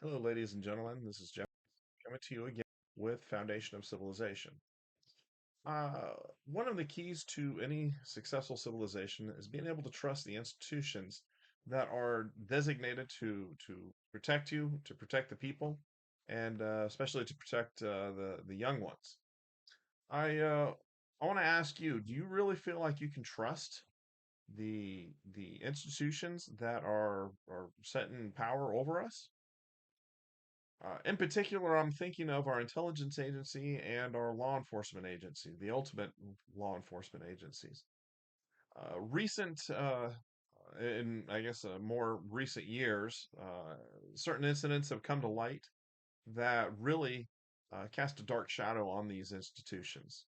Hello, ladies and gentlemen. This is Jeff coming to you again with Foundation of Civilization. Uh, One of the keys to any successful civilization is being able to trust the institutions that are designated to protect you, to protect the people, and especially to protect the young ones. I uh, I want to ask you: do you really feel like you can trust the institutions that are set in power over us? In particular, I'm thinking of our intelligence agency and our law enforcement agency, the ultimate law enforcement agencies. Recent, in I guess more recent years, certain incidents have come to light that really cast a dark shadow on these institutions,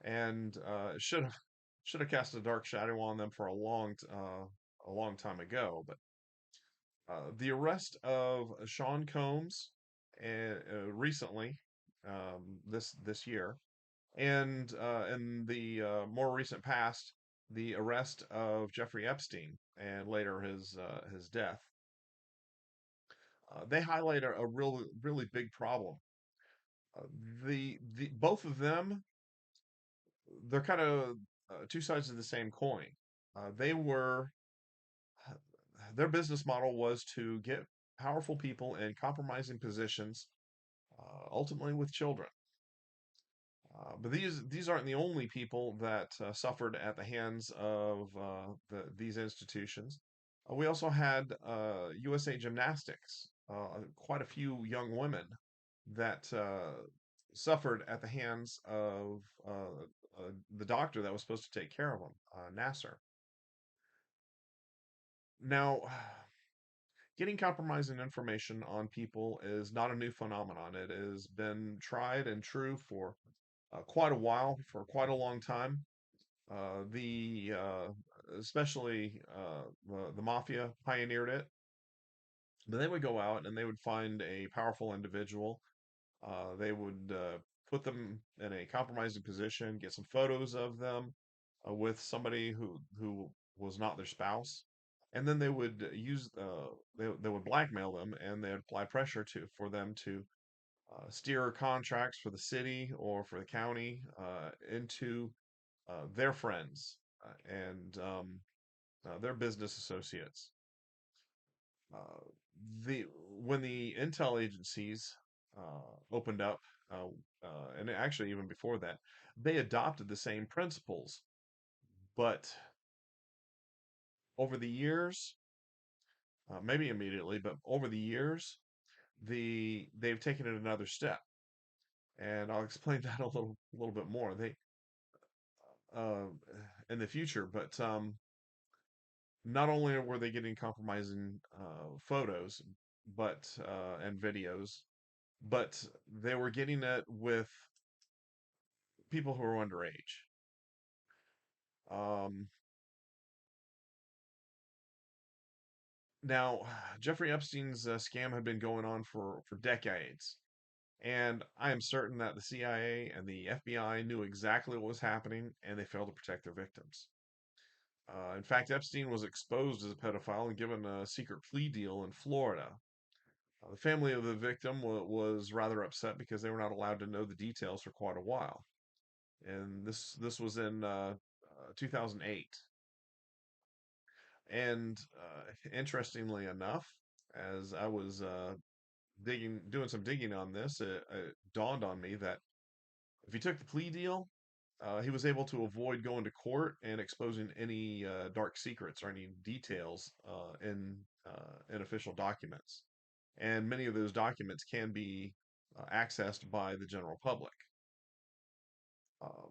and should have cast a dark shadow on them for a long time ago. But the arrest of Sean Combs recently, this year, and in the more recent past, the arrest of Jeffrey Epstein and later his death. They highlight a really big problem. Uh, the both of them, they're kind of two sides of the same coin. They were Their business model was to get powerful people in compromising positions, ultimately with children. But these aren't the only people that suffered at the hands of these institutions. We also had USA Gymnastics, quite a few young women that suffered at the hands of the doctor that was supposed to take care of them, Nasser. Now, getting compromising information on people is not a new phenomenon. It has been tried and true for quite a while, for quite a long time. The Especially the mafia pioneered it. But they would go out and they would find a powerful individual. They would put them in a compromising position, get some photos of them with somebody who was not their spouse, and then they would they would blackmail them and they'd apply pressure to for them to steer contracts for the city or for the county into their friends and their business associates. Uh, the When the intel agencies opened up, and actually even before that, they adopted the same principles, but over the years, maybe immediately, but over the years, they've taken it another step, and I'll explain that a little bit more. They uh, in the future, but not only were they getting compromising photos, but and videos, but they were getting it with people who are underage. Um, Now, Jeffrey Epstein's scam had been going on for decades, and I am certain that the CIA and the FBI knew exactly what was happening, and they failed to protect their victims. In fact, Epstein was exposed as a pedophile and given a secret plea deal in Florida. The family of the victim was rather upset because they were not allowed to know the details for quite a while, and this was in 2008. And interestingly enough, as I was doing some digging on this, it dawned on me that if he took the plea deal, he was able to avoid going to court and exposing any dark secrets or any details in official documents. And many of those documents can be accessed by the general public. Um,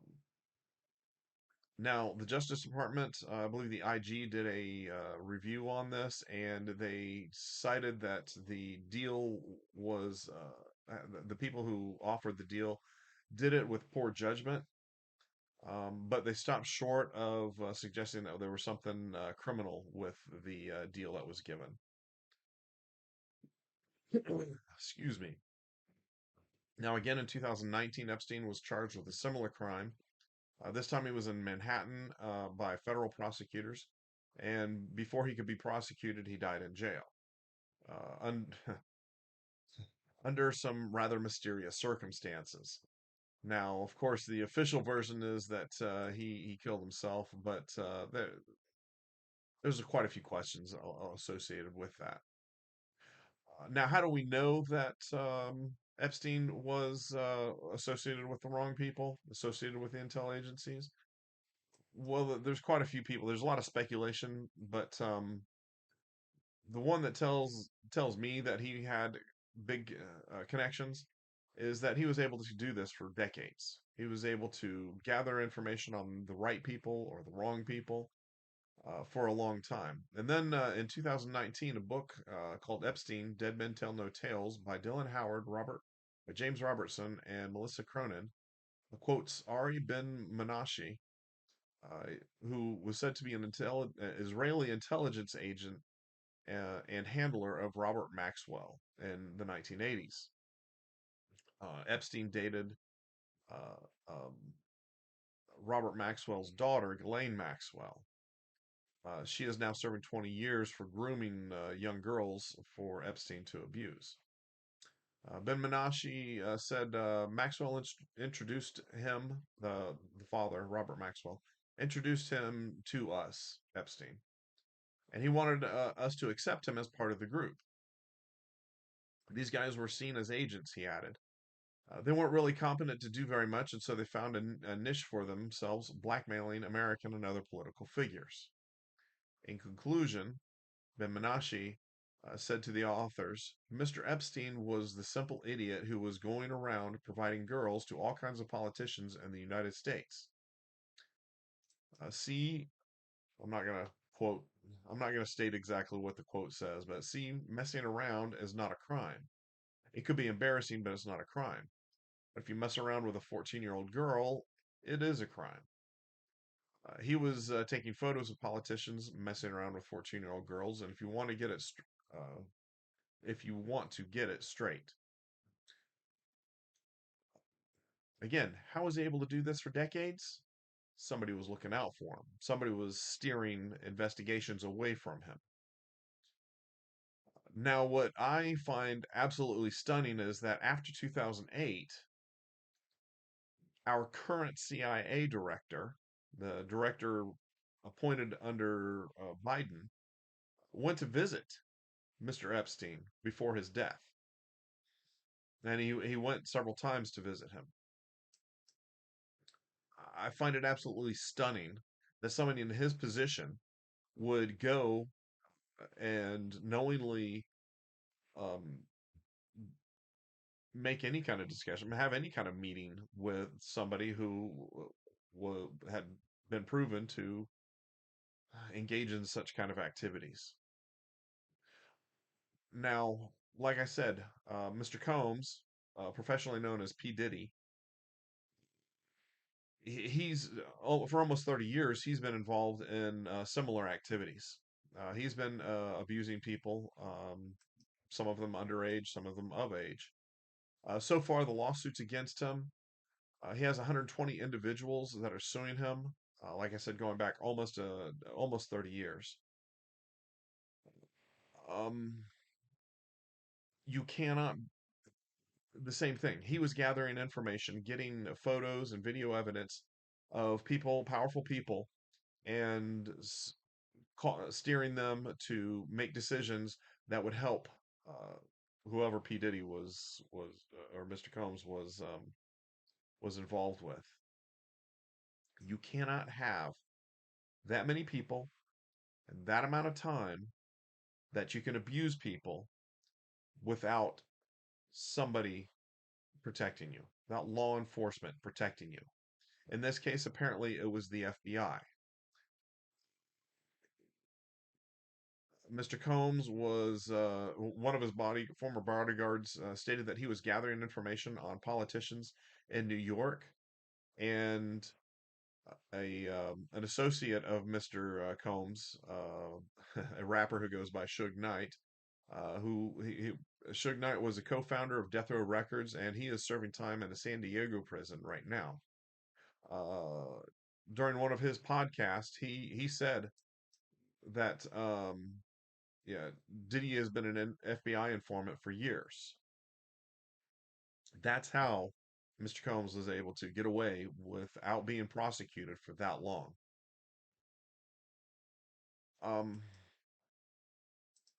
Now, the Justice Department, I believe the IG did a review on this, and they cited that the deal was the people who offered the deal did it with poor judgment, but they stopped short of suggesting that there was something criminal with the deal that was given. Excuse me. Now, again, in 2019, Epstein was charged with a similar crime. This time he was in Manhattan by federal prosecutors. And before he could be prosecuted, he died in jail un under some rather mysterious circumstances. Now, of course, the official version is that he killed himself, but there's quite a few questions associated with that. Now, how do we know that Epstein was associated with the wrong people, associated with the intel agencies? Well, there's quite a few people. There's a lot of speculation, but the one that tells me that he had big connections is that he was able to do this for decades. He was able to gather information on the right people or the wrong people for a long time. And then in 2019, a book called Epstein: Dead Men Tell No Tales by Dylan Howard, James Robertson, and Melissa Cronin quotes Ari Ben Menashe, uh, who was said to be an Israeli intelligence agent and handler of Robert Maxwell in the 1980s. Epstein dated uh, um, Robert Maxwell's daughter, Ghislaine Maxwell. She is now serving 20 years for grooming young girls for Epstein to abuse. Ben Menashe said Maxwell introduced him, the father, Robert Maxwell, introduced him to us, Epstein, and he wanted us to accept him as part of the group. These guys were seen as agents, he added. They weren't really competent to do very much, and so they found a niche for themselves, blackmailing American and other political figures. In conclusion, Ben Menashe said to the authors, Mr. Epstein was the simple idiot who was going around providing girls to all kinds of politicians in the United States. See, I'm not going to quote, I'm not going to state exactly what the quote says, but see, messing around is not a crime. It could be embarrassing, but it's not a crime. But if you mess around with a 14-year-old girl, it is a crime. He was taking photos of politicians messing around with 14-year-old girls, and uh, if you want to get it straight, again, how was he able to do this for decades? Somebody was looking out for him. Somebody was steering investigations away from him. Now, what I find absolutely stunning is that after 2008, our current CIA director, the director appointed under Biden, went to visit Mr. Epstein before his death. And he went several times to visit him. I find it absolutely stunning that somebody in his position would go and knowingly um, make any kind of discussion, have any kind of meeting with somebody who had been proven to engage in such kind of activities. Now, like I said, Mr. Combs, professionally known as P. Diddy, he's for almost 30 years, he's been involved in similar activities. He's been abusing people, some of them underage, some of them of age. So far, the lawsuits against him, he has 120 individuals that are suing him. Like I said, going back almost 30 years. Um, you cannot the same thing. He was gathering information, getting photos and video evidence of people, powerful people, and steering them to make decisions that would help uh, whoever P Diddy or Mr. Combs was involved with. You cannot have that many people and that amount of time that you can abuse people without somebody protecting you, without law enforcement protecting you. In this case, apparently it was the FBI. Mr. Combs was one of his former bodyguards stated that he was gathering information on politicians in New York, and an associate of Mr. Combs, a rapper who goes by Suge Knight, Suge Knight was a co-founder of Death Row Records, and he is serving time in a San Diego prison right now. Uh, During one of his podcasts, he said that yeah, Diddy has been an FBI informant for years. That's how Mr. Combs was able to get away without being prosecuted for that long. Um,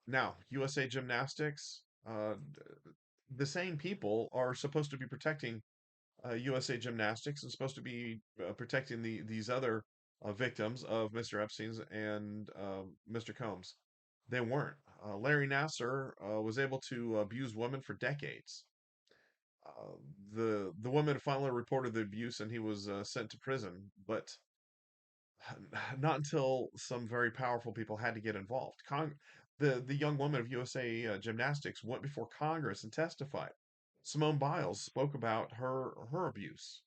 Now, USA Gymnastics, the same people are supposed to be protecting USA Gymnastics and supposed to be protecting these other victims of Mr. Epstein's and Mr. Combs. They weren't. Larry Nasser was able to abuse women for decades. Uh, the woman finally reported the abuse and he was sent to prison, but not until some very powerful people had to get involved. The young woman of USA Gymnastics went before Congress and testified. Simone Biles spoke about her abuse.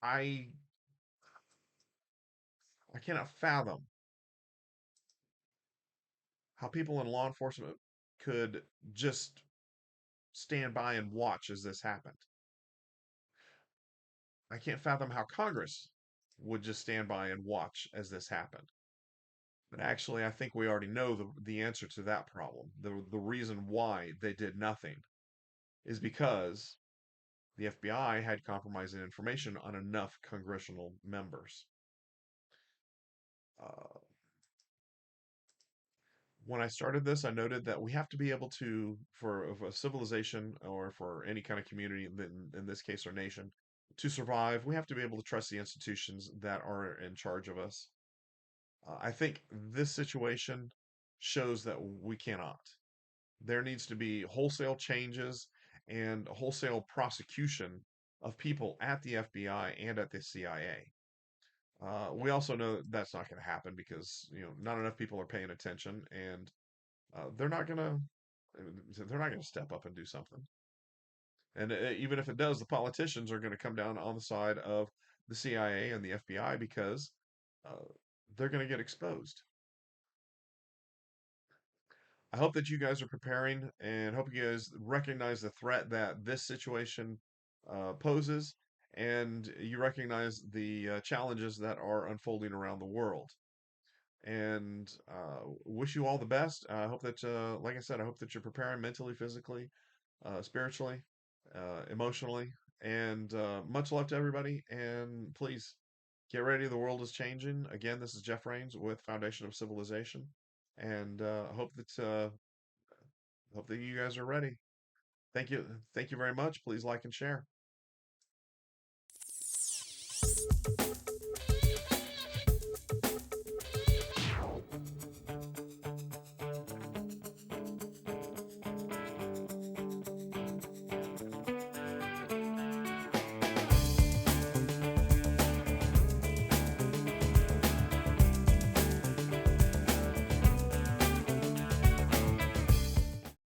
I I cannot fathom how people in law enforcement could just stand by and watch as this happened. I can't fathom how Congress would just stand by and watch as this happened. But actually, I think we already know the answer to that problem. The reason why they did nothing is because the FBI had compromising information on enough congressional members. Uh, when I started this, I noted that we have to be able to, for a civilization or for any kind of community, in this case, our nation, to survive, we have to be able to trust the institutions that are in charge of us. I think this situation shows that we cannot. There needs to be wholesale changes and wholesale prosecution of people at the FBI and at the CIA. We also know that that's not going to happen because not enough people are paying attention, and they're not going to step up and do something. And even if it does, the politicians are going to come down on the side of the CIA and the FBI because uh, they're going to get exposed. I hope that you guys are preparing and hope you guys recognize the threat that this situation poses and you recognize the challenges that are unfolding around the world. And wish you all the best. I hope that, like I said, I hope that you're preparing mentally, physically, spiritually, emotionally, and much love to everybody. And please get ready. The world is changing. Again, this is Jeff Rains with Foundation of Civilization, and hope that you guys are ready. Thank you very much. Please like and share.